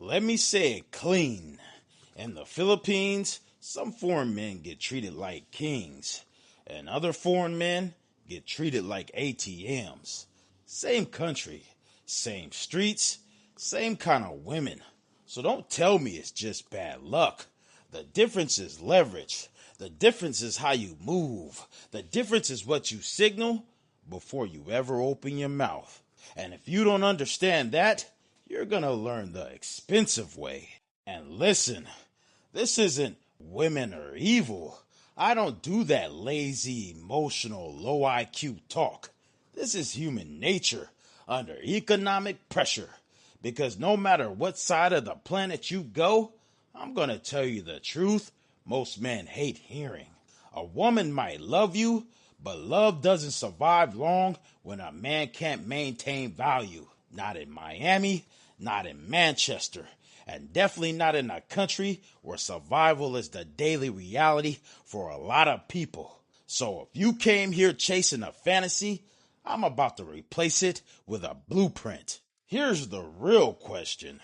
Let me say it clean. In the Philippines, some foreign men get treated like kings, and other foreign men get treated like ATMs. Same country, same streets, same kind of women. So don't tell me it's just bad luck. The difference is leverage. The difference is how you move. The difference is what you signal before you ever open your mouth. And if you don't understand that, you're gonna learn the expensive way. And listen, this isn't women are evil. I don't do that lazy, emotional, low IQ talk. This is human nature under economic pressure. Because no matter what side of the planet you go, I'm gonna tell you the truth most men hate hearing. A woman might love you, but love doesn't survive long when a man can't maintain value. Not in Miami, not in Manchester, and definitely not in a country where survival is the daily reality for a lot of people. So if you came here chasing a fantasy, I'm about to replace it with a blueprint. Here's the real question.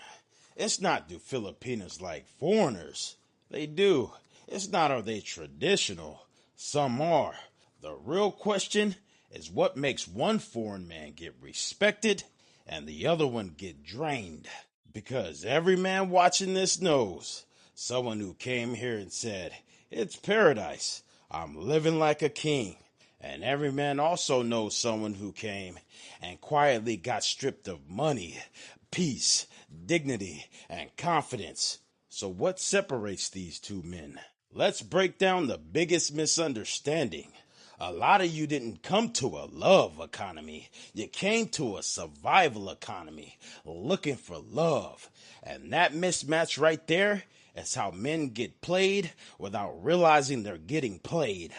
It's not do Filipinas like foreigners? They do. It's not are they traditional? Some are. The real question is what makes one foreign man get respected and the other one get drained. Because every man watching this knows someone who came here and said, "It's paradise. I'm living like a king." And every man also knows someone who came and quietly got stripped of money, peace, dignity, and confidence. So what separates these two men? Let's break down the biggest misunderstanding. A lot of you didn't come to a love economy. You came to a survival economy, looking for love. And that mismatch right there is how men get played without realizing they're getting played.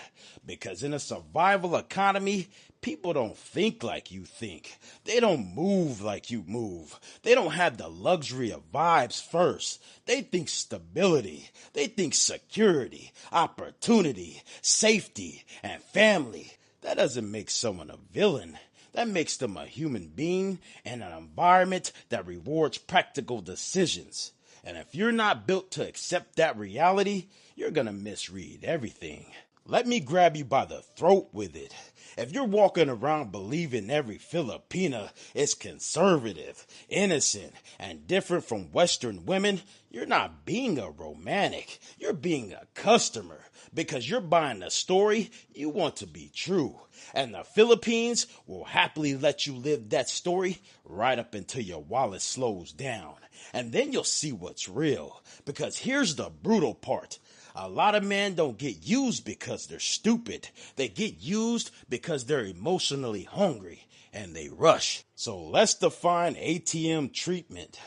Because in a survival economy, people don't think like you think. They don't move like you move. They don't have the luxury of vibes first. They think stability. They think security, opportunity, safety, and family. That doesn't make someone a villain. That makes them a human being in an environment that rewards practical decisions. And if you're not built to accept that reality, you're gonna misread everything. Let me grab you by the throat with it. If you're walking around believing every Filipina is conservative, innocent, and different from Western women, you're not being a romantic. You're being a customer because you're buying a story you want to be true. And the Philippines will happily let you live that story right up until your wallet slows down. And then you'll see what's real. Because here's the brutal part. A lot of men don't get used because they're stupid. They get used because they're emotionally hungry and they rush. So let's define ATM treatment.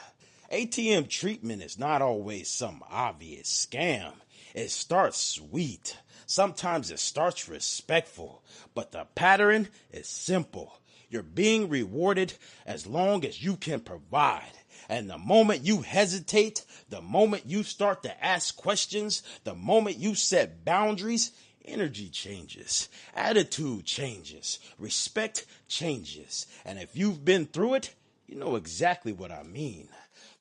ATM treatment is not always some obvious scam. It starts sweet. Sometimes it starts respectful. But the pattern is simple. You're being rewarded as long as you can provide. And the moment you hesitate, the moment you start to ask questions, the moment you set boundaries, energy changes, attitude changes, respect changes. And if you've been through it, you know exactly what I mean.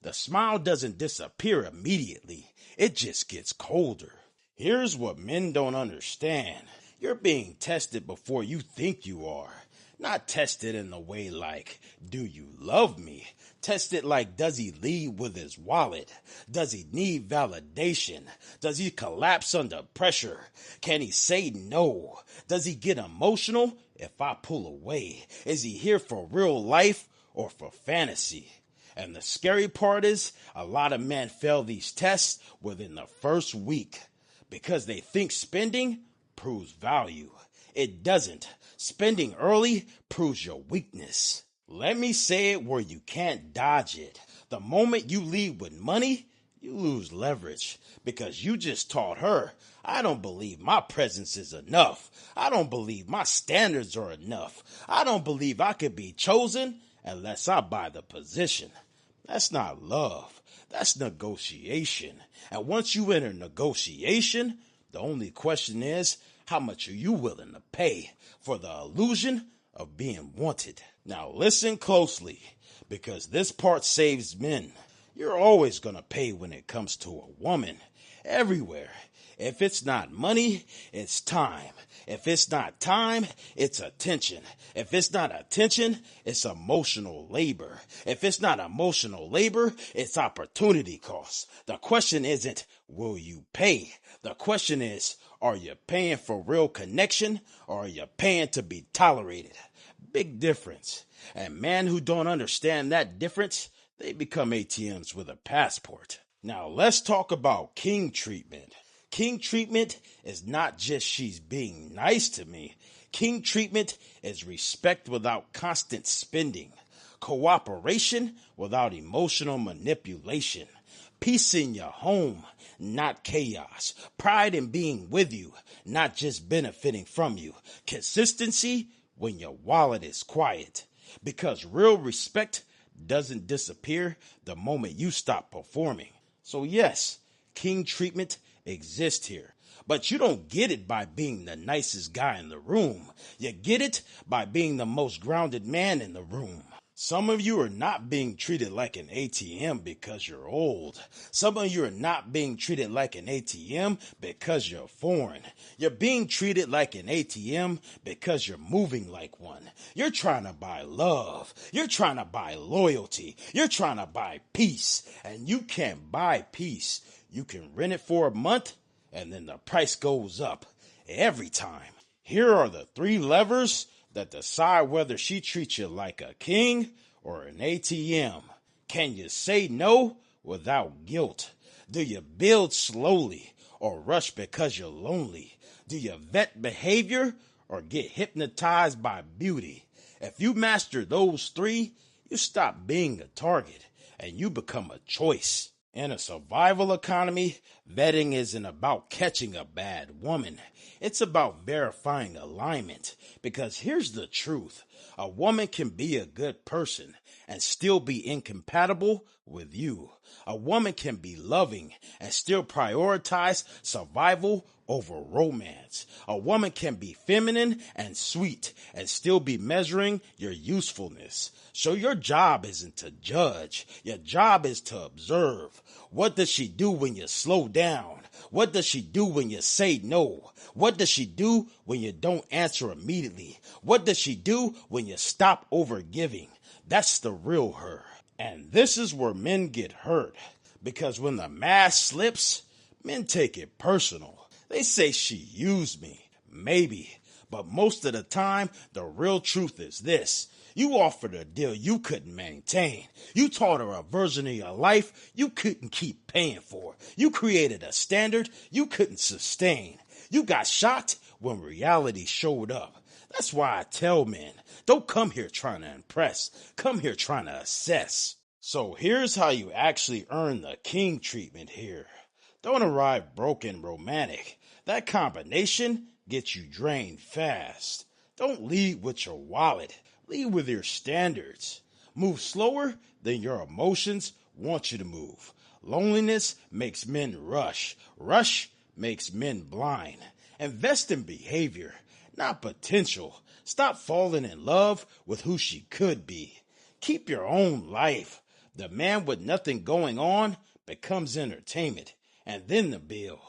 The smile doesn't disappear immediately. It just gets colder. Here's what men don't understand. You're being tested before you think you are. Not tested in the way like, do you love me? Tested like, does he lead with his wallet? Does he need validation? Does he collapse under pressure? Can he say no? Does he get emotional if I pull away? Is he here for real life or for fantasy? And the scary part is, a lot of men fail these tests within the first week because they think spending proves value. It doesn't. Spending early proves your weakness. Let me say it where you can't dodge it. The moment you lead with money, you lose leverage because you just taught her, I don't believe my presence is enough. I don't believe my standards are enough. I don't believe I could be chosen unless I buy the position. That's not love. That's negotiation. And once you enter negotiation, the only question is, how much are you willing to pay for the illusion of being wanted? Now listen closely, because this part saves men. You're always going to pay when it comes to a woman. Everywhere. If it's not money, it's time. If it's not time, it's attention. If it's not attention, it's emotional labor. If it's not emotional labor, it's opportunity cost. The question isn't, will you pay? The question is, are you paying for real connection or are you paying to be tolerated? Big difference. And men who don't understand that difference, they become ATMs with a passport. Now let's talk about king treatment. King treatment is not just she's being nice to me. King treatment is respect without constant spending, cooperation without emotional manipulation, peace in your home, not chaos, pride in being with you, not just benefiting from you, consistency when your wallet is quiet, because real respect doesn't disappear the moment you stop performing. So yes, king treatment exists here. But you don't get it by being the nicest guy in the room. You get it by being the most grounded man in the room. Some of you are not being treated like an ATM because you're old. Some of you are not being treated like an ATM because you're foreign. You're being treated like an ATM because you're moving like one. You're trying to buy love. You're trying to buy loyalty. You're trying to buy peace. And you can't buy peace. You can rent it for a month and then the price goes up every time. Here are the 3 levers that decide whether she treats you like a king or an ATM. Can you say no without guilt? Do you build slowly or rush because you're lonely? Do you vet behavior or get hypnotized by beauty? If you master those 3, you stop being a target and you become a choice. In a survival economy, vetting isn't about catching a bad woman. It's about verifying alignment. Because here's the truth. A woman can be a good person and still be incompatible with you. A woman can be loving and still prioritize survival over romance. A woman can be feminine and sweet and still be measuring your usefulness. So your job isn't to judge. Your job is to observe. What does she do when you slow down? What does she do when you say no? What does she do when you don't answer immediately? What does she do when you stop overgiving? That's the real her. And this is where men get hurt. Because when the mask slips, men take it personal. They say she used me. Maybe. But most of the time, the real truth is this. You offered a deal you couldn't maintain. You taught her a version of your life you couldn't keep paying for. You created a standard you couldn't sustain. You got shocked when reality showed up. That's why I tell men, don't come here trying to impress. Come here trying to assess. So here's how you actually earn the king treatment here. Don't arrive broken romantic. That combination gets you drained fast. Don't lead with your wallet. Lead with your standards. Move slower than your emotions want you to move. Loneliness makes men rush. Rush makes men blind. Invest in behavior, not potential. Stop falling in love with who she could be. Keep your own life. The man with nothing going on becomes entertainment, and then the bill.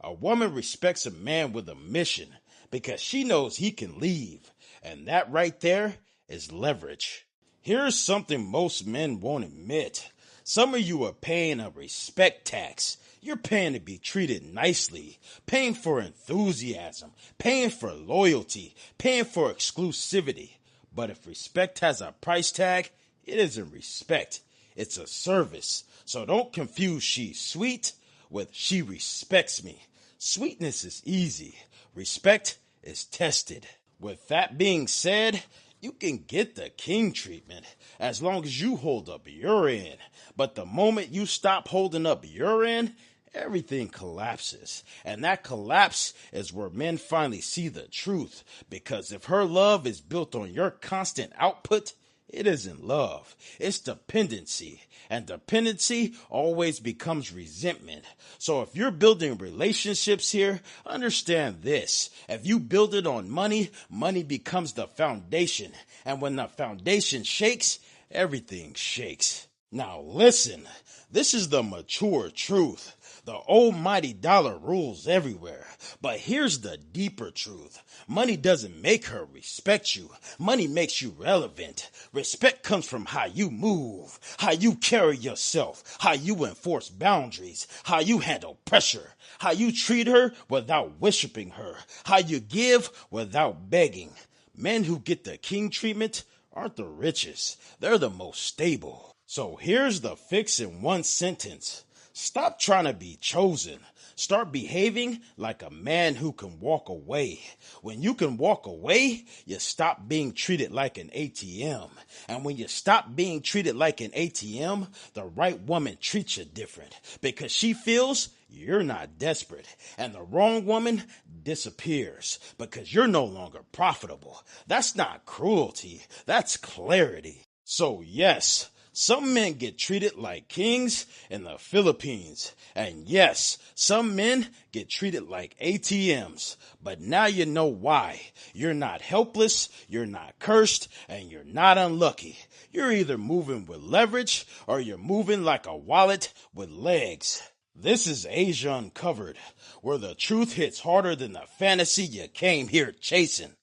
A woman respects a man with a mission because she knows he can leave, and that right there is leverage. Here's something most men won't admit. Some of you are paying a respect tax. You're paying to be treated nicely, paying for enthusiasm, paying for loyalty, paying for exclusivity. But if respect has a price tag, it isn't respect. It's a service. So don't confuse she's sweet with she respects me. Sweetness is easy. Respect is tested. With that being said, you can get the king treatment as long as you hold up your end. But the moment you stop holding up your end, everything collapses. And that collapse is where men finally see the truth. Because if her love is built on your constant output, it isn't love. It's dependency. And dependency always becomes resentment. So if you're building relationships here, understand this. If you build it on money, money becomes the foundation. And when the foundation shakes, everything shakes. Now listen, this is the mature truth. The almighty dollar rules everywhere. But here's the deeper truth. Money doesn't make her respect you. Money makes you relevant. Respect comes from how you move, how you carry yourself, how you enforce boundaries, how you handle pressure, how you treat her without worshiping her, how you give without begging. Men who get the king treatment aren't the richest. They're the most stable. So here's the fix in one sentence. Stop trying to be chosen. Start behaving like a man who can walk away. When you can walk away, you stop being treated like an ATM. And when you stop being treated like an ATM, the right woman treats you different because she feels you're not desperate. And the wrong woman disappears because you're no longer profitable. That's not cruelty. That's clarity. So yes, some men get treated like kings in the Philippines. And yes, some men get treated like ATMs. But now you know why. You're not helpless, you're not cursed, and you're not unlucky. You're either moving with leverage or you're moving like a wallet with legs. This is Asia Uncovered, where the truth hits harder than the fantasy you came here chasing.